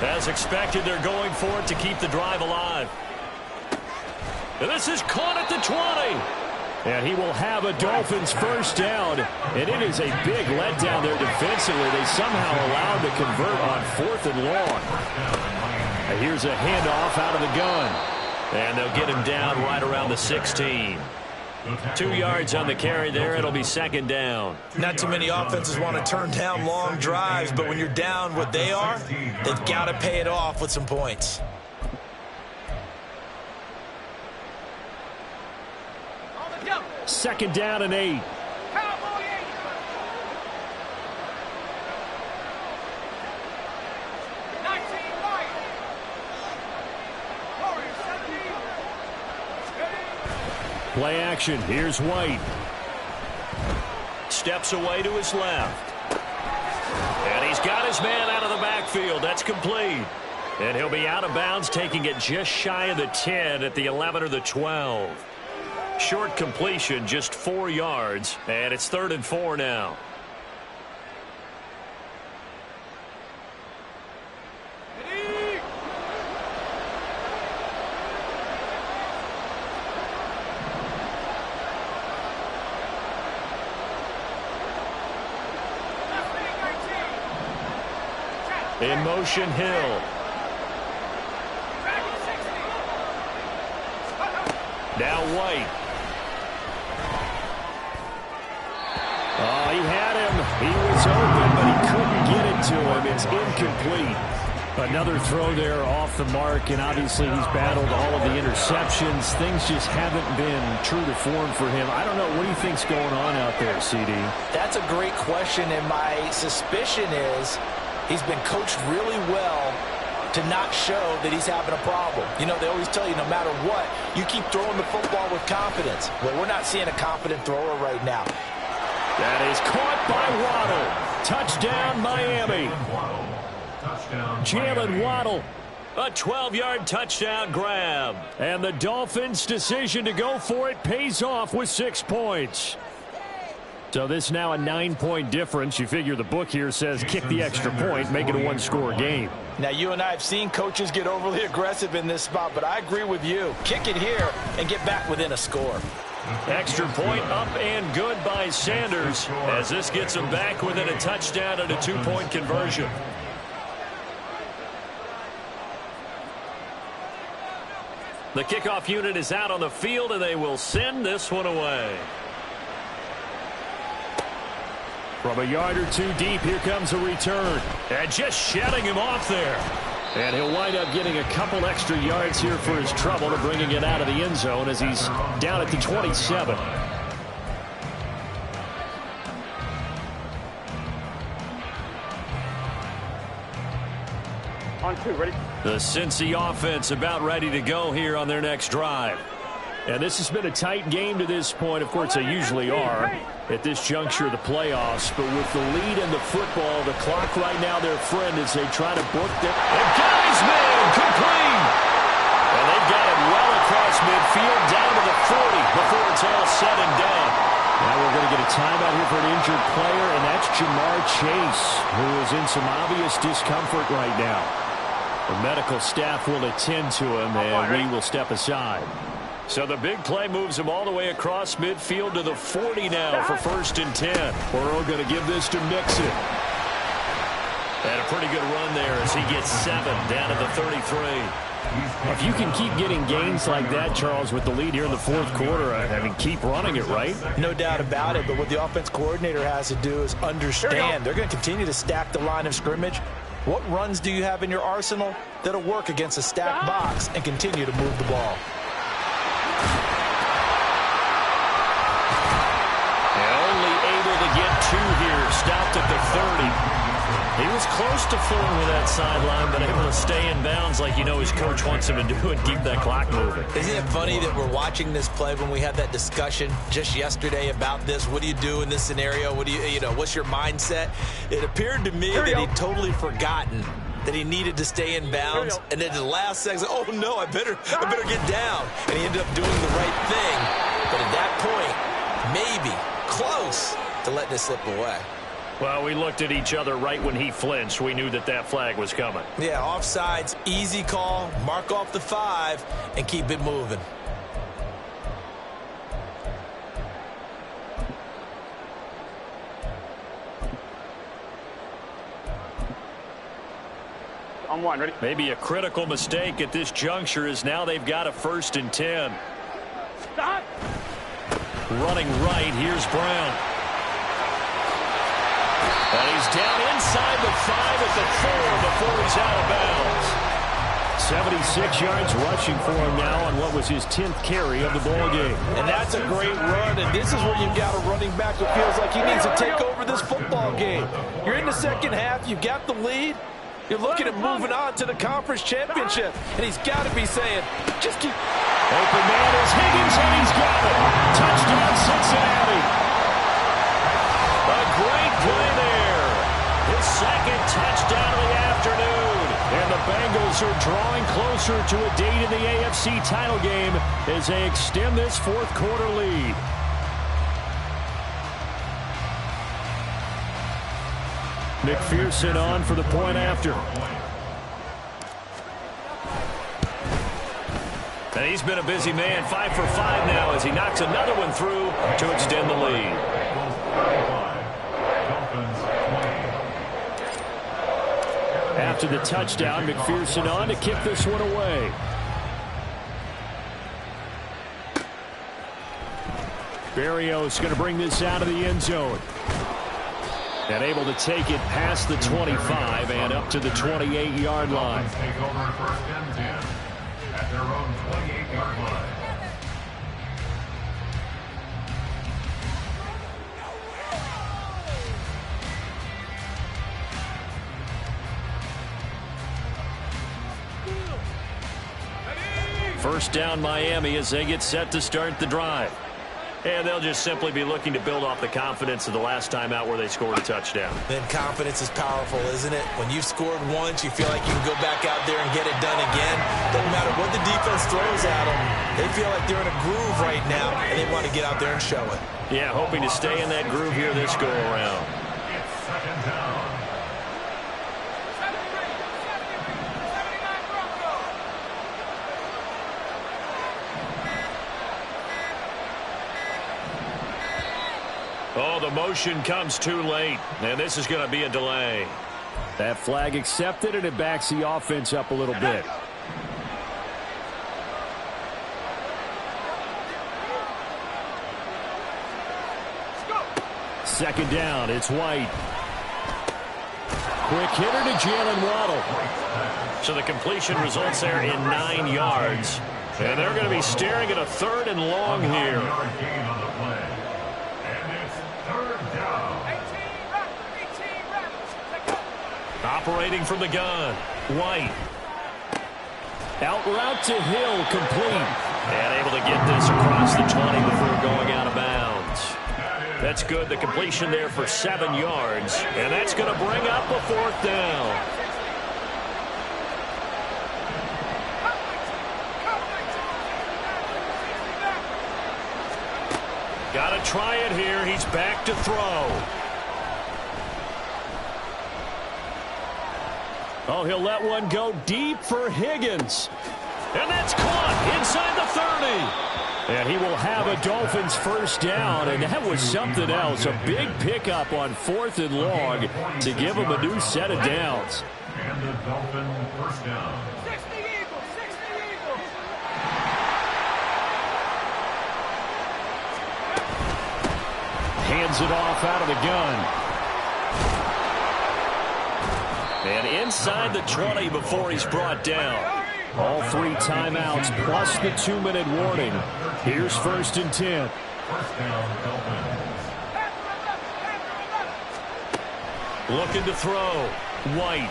As expected, they're going for it to keep the drive alive. And this is caught at the 20. And he will have a Dolphins first down. And it is a big letdown there defensively. They somehow allowed to convert on 4th and long. And here's a handoff out of the gun. And they'll get him down right around the 16. 2 yards on the carry there. It'll be 2nd down. Not too many offenses want to turn down long drives, but when you're down what they are, they've got to pay it off with some points. Second down and 8. Play action. Here's White. Steps away to his left. And he's got his man out of the backfield. That's complete. And he'll be out of bounds, taking it just shy of the 10 at the 11 or the 12. Short completion, just 4 yards. And it's 3rd and 4 now. In motion, Hill. Now White. Oh, he had him. He was open, but he couldn't get it to him. It's incomplete. Another throw there off the mark, and obviously he's battled all of the interceptions. Things just haven't been true to form for him. I don't know. What do you think's going on out there, CD? That's a great question, and my suspicion is he's been coached really well to not show that he's having a problem. You know, they always tell you no matter what, you keep throwing the football with confidence. Well, we're not seeing a confident thrower right now. That is caught by Waddle. Touchdown, Miami. Jalen Waddle, a 12-yard touchdown grab. And the Dolphins' decision to go for it pays off with 6 points. So this is now a 9-point difference. You figure the book here says kick the extra point, make it a 1-score game. Now, you and I have seen coaches get overly aggressive in this spot, but I agree with you. Kick it here and get back within a score. Extra point up and good by Sanders as this gets him back within a touchdown and a 2-point conversion. The kickoff unit is out on the field, and they will send this one away. From a yard or two deep, here comes a return. And just shutting him off there. And he'll wind up getting a couple extra yards here for his trouble to bringing it out of the end zone as he's down at the 27. On 2, ready? The Cincy offense about ready to go here on their next drive. And this has been a tight game to this point. Of course, they usually are at this juncture of the playoffs. But with the lead in the football, the clock right now their friend as they try to book them. And Guy's man complete. And they've got it well across midfield down to the 40 before it's all said and done. Now we're going to get a timeout here for an injured player, and that's Jamar Chase, who is in some obvious discomfort right now. The medical staff will attend to him, and we will step aside. So the big play moves him all the way across midfield to the 40 now for 1st and 10. Burrow going to give this to Mixon. And a pretty good run there as he gets 7 down to the 33. If you can keep getting gains like that, Charles, with the lead here in the 4th quarter, I mean, keep running it, right? No doubt about it, but what the offense coordinator has to do is understand. They're going to continue to stack the line of scrimmage. What runs do you have in your arsenal that'll work against a stacked box and continue to move the ball? And only able to get 2 here, stopped at the 30. to fool with that sideline, but able to stay in bounds like you know his coach wants him to do and keep that clock moving. Isn't it funny that we're watching this play when we had that discussion just yesterday about this? What do you do in this scenario? What do you know, what's your mindset? It appeared to me that he'd totally forgotten that he needed to stay in bounds, and then the last second, oh no, I better get down. And he ended up doing the right thing. But at that point, maybe close to letting it slip away. Well, we looked at each other right when he flinched. We knew that that flag was coming. Yeah, offsides, easy call, mark off the 5, and keep it moving. On one, ready? Maybe a critical mistake at this juncture is now they've got a 1st and 10. Stop! Running right, here's Brown. And he's down inside the 5 at the 4 before he's out of bounds. 76 yards rushing for him now on what was his 10th carry of the ball game. And that's a great run, and this is where you've got a running back who feels like he needs to take over this football game. You're in the second half, you've got the lead. You're looking at moving on to the conference championship, and he's got to be saying, just keep. Open man is Higgins, and he's got it. Touchdown, Cincinnati. A great play there. His 2nd touchdown of the afternoon. And the Bengals are drawing closer to a date in the AFC title game as they extend this 4th quarter lead. McPherson on for the point after. And he's been a busy man, 5 for 5 now as he knocks another one through to extend the lead. After the touchdown, McPherson on to kick this one away. Berrios going to bring this out of the end zone. And able to take it past the 25 and up to the 28-yard line. Take over 1st and 10 at their own 28-yard line. First down Miami as they get set to start the drive. And they'll just simply be looking to build off the confidence of the last time out where they scored a touchdown. Then confidence is powerful, isn't it? When you've scored once, you feel like you can go back out there and get it done again. Doesn't matter what the defense throws at them. They feel like they're in a groove right now, and they want to get out there and show it. Yeah, hoping to stay in that groove here this go-around. It's 2nd down. Oh, the motion comes too late, and this is going to be a delay. That flag accepted, and it backs the offense up a little bit. Second down, it's White. Quick hitter to Jalen Waddle. So the completion results there in 9 yards. And they're going to be staring at a 3rd and long here. Operating from the gun, White. Out route to Hill, complete. And able to get this across the 20 before going out of bounds. That's good. The completion there for 7 yards. And that's going to bring up a 4th down. Got to try it here. He's back to throw. Oh, he'll let one go deep for Higgins. And that's caught inside the 30. And he will have a Dolphins 1st down, and that was something else. A big pickup on 4th and long to give him a new set of downs. And the Dolphin 1st down. 60 Eagles, 60 Eagles. Hands it off out of the gun. And inside the 20 before he's brought down. All 3 timeouts plus the 2-minute warning. Here's 1st and 10. 1st down, Dolphins. Looking to throw. White.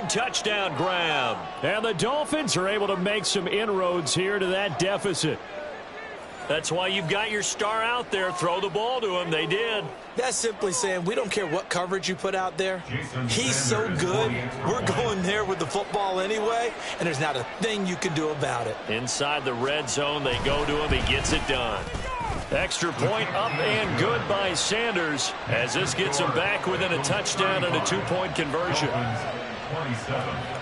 2-point touchdown grab. And the Dolphins are able to make some inroads here to that deficit. That's why you've got your star out there. Throw the ball to him. They did. That's simply saying we don't care what coverage you put out there. He's so good. We're going there with the football anyway, and there's not a thing you can do about it. Inside the red zone, they go to him. He gets it done. Extra point up and good by Sanders as this gets him back within a touchdown and a 2-point conversion. 27.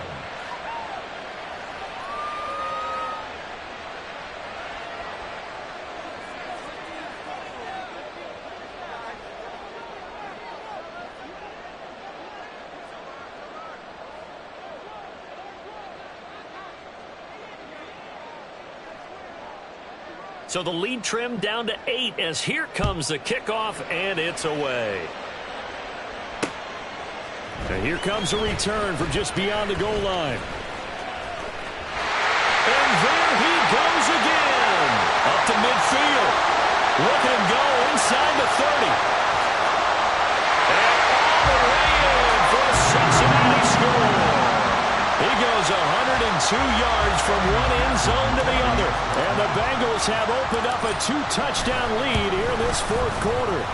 So the lead trimmed down to 8 as here comes the kickoff, and it's away. And here comes a return from just beyond the goal line. And there he goes again. Up to midfield. Look at him go inside the 30. And all the way in for a Cincinnati score. He goes 102 yards from one end zone to the other. And the Bengals have opened up a 2-touchdown lead here in this fourth quarter.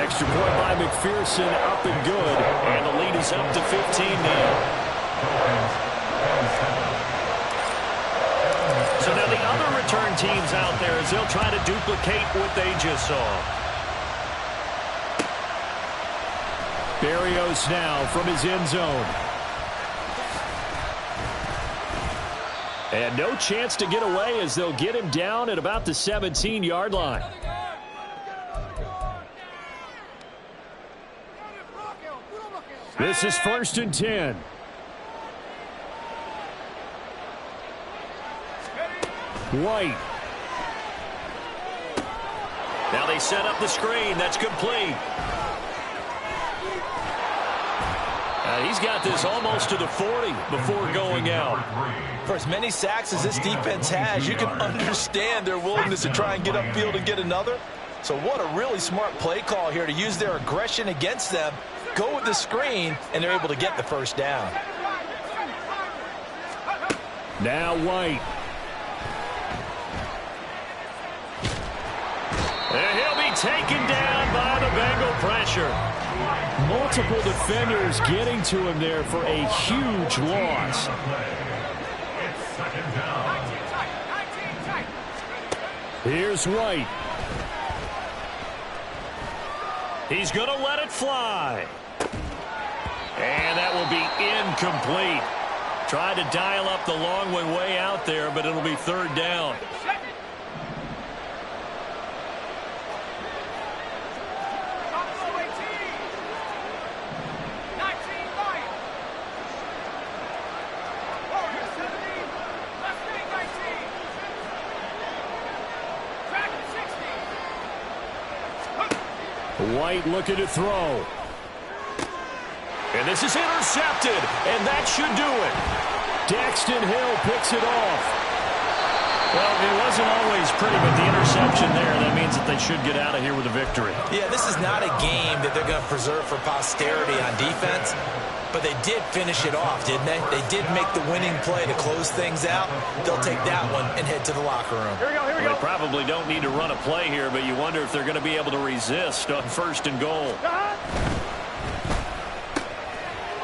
Extra point by McPherson, up and good. And the lead is up to 15 now. So now the other return teams out there as they'll try to duplicate what they just saw. Berrios now from his end zone. And no chance to get away as they'll get him down at about the 17-yard line. This is 1st and 10. White. Now they set up the screen. That's complete. He's got this almost to the 40 before going out. For as many sacks as this defense has, you can understand their willingness to try and get upfield and get another. So what a really smart play call here to use their aggression against them, go with the screen, and they're able to get the first down. Now White. And he'll be taken down by the Bengal pressure. Multiple defenders getting to him there for a huge loss. Here's White. He's going to let it fly. And that will be incomplete. Tried to dial up the long one way out there, but it'll be 3rd down. White looking to throw. And this is intercepted, and that should do it. Daxton Hill picks it off. Well, it wasn't always pretty, but the interception there, that means that they should get out of here with a victory. Yeah, this is not a game that they're going to preserve for posterity on defense, but they did finish it off, didn't they? They did make the winning play to close things out. They'll take that one and head to the locker room. Here we go, here we go. They probably don't need to run a play here, but you wonder if they're going to be able to resist on 1st and goal.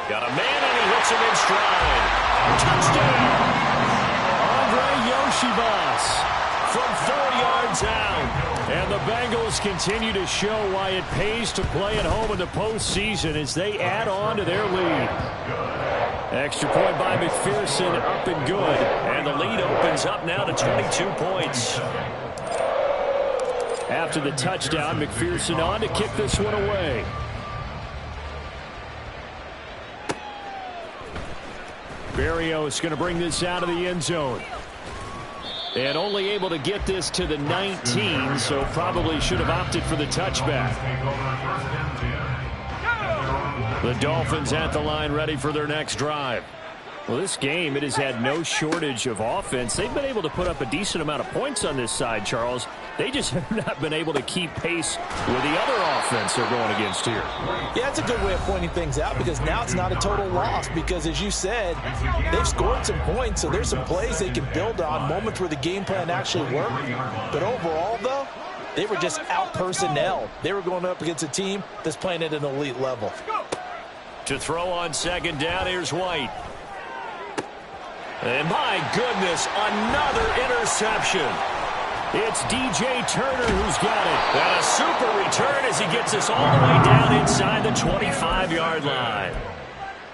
Got a man, and he hits him in stride. Touchdown! Andre Yoshibas from 4 yards out. And the Bengals continue to show why it pays to play at home in the postseason as they add on to their lead. Extra point by McPherson, up and good. And the lead opens up now to 22 points. After the touchdown, McPherson on to kick this one away. Berrios going to bring this out of the end zone. And only able to get this to the 19, so probably should have opted for the touchback. The Dolphins at the line ready for their next drive. Well, this game, it has had no shortage of offense. They've been able to put up a decent amount of points on this side, Charles. They just have not been able to keep pace with the other offense they're going against here. Yeah, it's a good way of pointing things out because now it's not a total loss because, as you said, they've scored some points, so there's some plays they can build on, moments where the game plan actually worked. But overall, though, they were just out-personnel. They were going up against a team that's playing at an elite level. To throw on second down, here's White. And my goodness, another interception. It's DJ Turner who's got it. And a super return as he gets us all the way down inside the 25-yard line.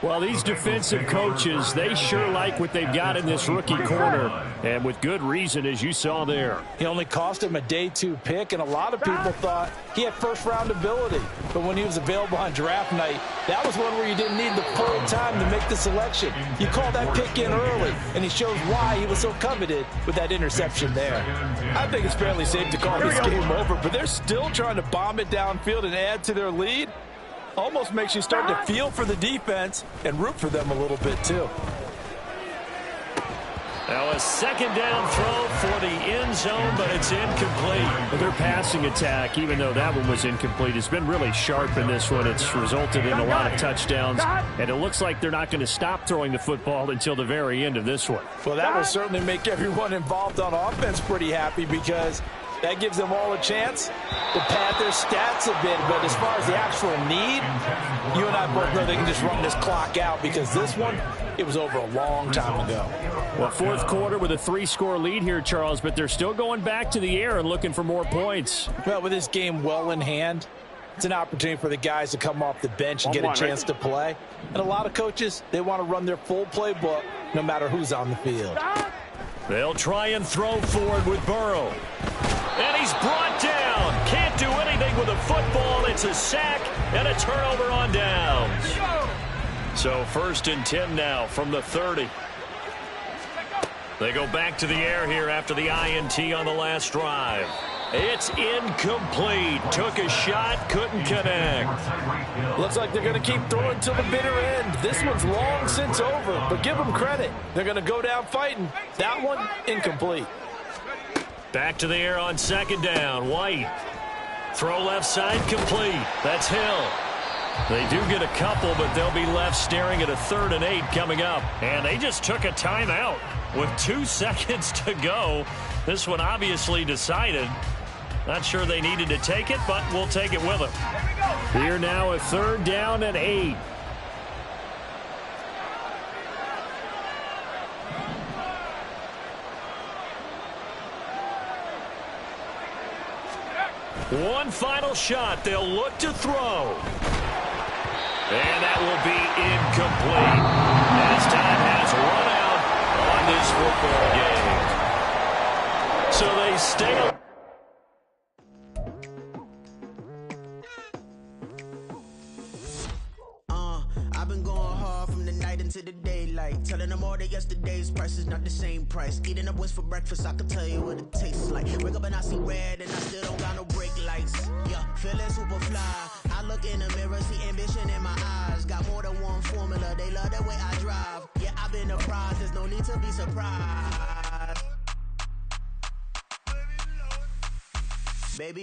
Well, these defensive coaches, they sure like what they've got in this rookie corner, and with good reason, as you saw there. He only cost him a day 2 pick, and a lot of people thought he had first-round ability. But when he was available on draft night, that was one where you didn't need the full time to make the selection. You called that pick in early, and he shows why he was so coveted with that interception there. I think it's fairly safe to call this game over, but they're still trying to bomb it downfield and add to their lead. Almost makes you start to feel for the defense and root for them a little bit, too. Now a second down throw for the end zone, but it's incomplete. But their passing attack, even though that one was incomplete, has been really sharp in this one. It's resulted in a lot of touchdowns, and it looks like they're not going to stop throwing the football until the very end of this one. Well, that will certainly make everyone involved on offense pretty happy because that gives them all a chance to pad their stats a bit. But as far as the actual need, you and I both know they can just run this clock out because this one, it was over a long time ago. Well, fourth quarter with a 3-score lead here, Charles, but they're still going back to the air and looking for more points. Well, with this game well in hand, it's an opportunity for the guys to come off the bench and get a chance to play. And a lot of coaches, they want to run their full playbook no matter who's on the field. They'll try and throw forward with Burrow. And he's brought down. Can't do anything with the football. It's a sack and a turnover on downs. So 1st and 10 now from the 30. They go back to the air here after the INT on the last drive. It's incomplete. Took a shot, couldn't connect. Looks like they're going to keep throwing till the bitter end. This one's long since over, but give them credit. They're going to go down fighting. That one, incomplete. Back to the air on second down. White. Throw left side, complete. That's Hill. They do get a couple, but they'll be left staring at a 3rd and 8 coming up. And they just took a timeout with 2 seconds to go. This one obviously decided. Not sure they needed to take it, but we'll take it with them. Here now a 3rd down and 8. One final shot. They'll look to throw. And that will be incomplete. As time has run out on this football game. So they stay. I've been going hard from the night into the daylight, telling them all that yesterday's price is not the same price. Eating up wings for breakfast, I can tell you what it tastes like. Wake up and I see red and I still don't got no brake lights. Yeah, feeling super fly. I look in the mirror, see ambition in my eyes. Got more than one formula, they love the way I drive. Yeah, I've been a prize, there's no need to be surprised. Baby,